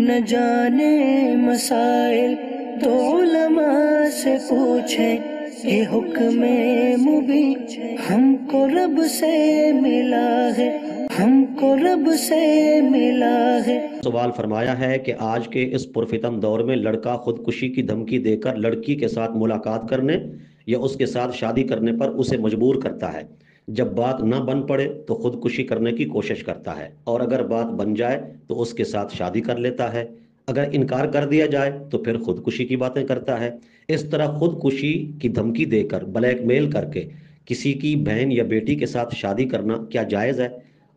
نہ جانے مسائل تو علماء سے پوچھیں، یہ حکم مبین ہم کو رب سے ملا ہے، ہم کو رب سے ملا ہے۔ سوال فرمایا ہے کہ آج کے اس پرفتن دور میں لڑکا خودکشی کی دھمکی دے کر لڑکی کے ساتھ ملاقات کرنے یا اس کے ساتھ شادی کرنے پر اسے مجبور کرتا ہے، جب بات نہ بن پڑے تو خودکشی کرنے کی کوشش کرتا ہے، اور اگر بات بن جائے تو اس کے ساتھ شادی کر لیتا ہے، اگر انکار کر دیا جائے تو پھر خودکشی کی باتیں کرتا ہے۔ اس طرح خودکشی کی دھمکی دے کر بلیک میل کر کے کسی کی بہن یا بیٹی کے ساتھ شادی کرنا کیا جائز ہے؟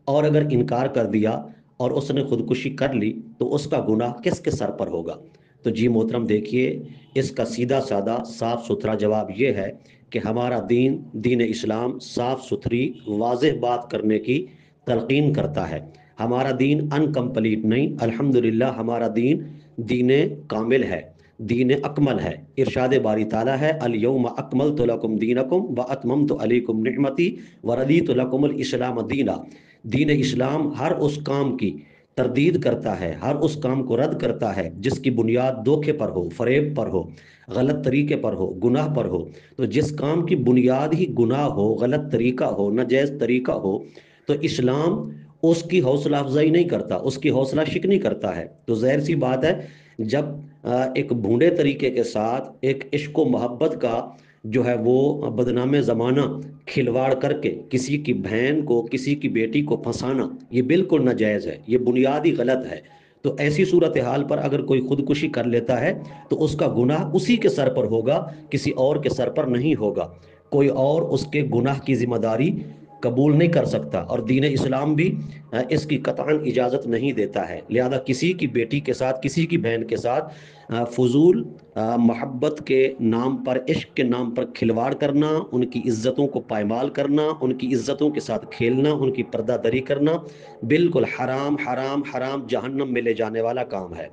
اور اگر انکار کر دیا اور اس نے خودکشی کر لی تو اس کا گناہ کس کے سر پر ہوگا؟ تو جی محترم دیکھیے، اس کا سیدھا سادہ صاف ستھرا جواب یہ ہے کہ ہمارا دین اسلام صاف ستھری واضح بات کرنے کی تلقین کرتا ہے۔ ہمارا دین انکمپلیٹ نہیں، الحمدللہ ہمارا دین کامل ہے، دین اکمل ہے۔ ارشاد باری تعالیٰ ہے، الیوم اکملت لکم دینکم واتممت علیکم نعمتی ورضیت لکم الاسلام دینا۔ دین اسلام ہر اس کام کی تردید کرتا ہے، ہر اس کام کو رد کرتا ہے جس کی بنیاد دھوکے پر ہو، فریب پر ہو، غلط طریقے پر ہو، گناہ پر ہو۔ تو جس کام کی بنیاد ہی گناہ ہو، غلط طریقہ ہو، ناجائز طریقہ ہو، تو اسلام اس کی حوصلہ افزائی نہیں کرتا، اس کی حوصلہ شکنی کرتا ہے۔ تو ظاہر سی بات ہے، جب ایک بھونڈے طریقے کے ساتھ ایک عشق و محبت کا جو ہے وہ بدنام زمانہ کھلواڑ کر کے کسی کی بہن کو، کسی کی بیٹی کو پھنسانا، یہ بالکل ناجائز ہے، یہ بنیادی غلط ہے۔ تو ایسی صورتحال پر اگر کوئی خودکشی کر لیتا ہے تو اس کا گناہ اسی کے سر پر ہوگا، کسی اور کے سر پر نہیں ہوگا۔ کوئی اور اس کے گناہ کی ذمہ داری قبول نہیں کر سکتا، اور دین اسلام بھی اس کی قطعاً اجازت نہیں دیتا ہے۔ لہذا کسی کی بیٹی کے ساتھ، کسی کی بہن کے ساتھ فضول محبت کے نام پر، عشق کے نام پر کھلواڑ کرنا، ان کی عزتوں کو پائمال کرنا، ان کی عزتوں کے ساتھ کھیلنا، ان کی پردہ دری کرنا بالکل حرام حرام حرام، جہنم میں لے جانے والا کام ہے۔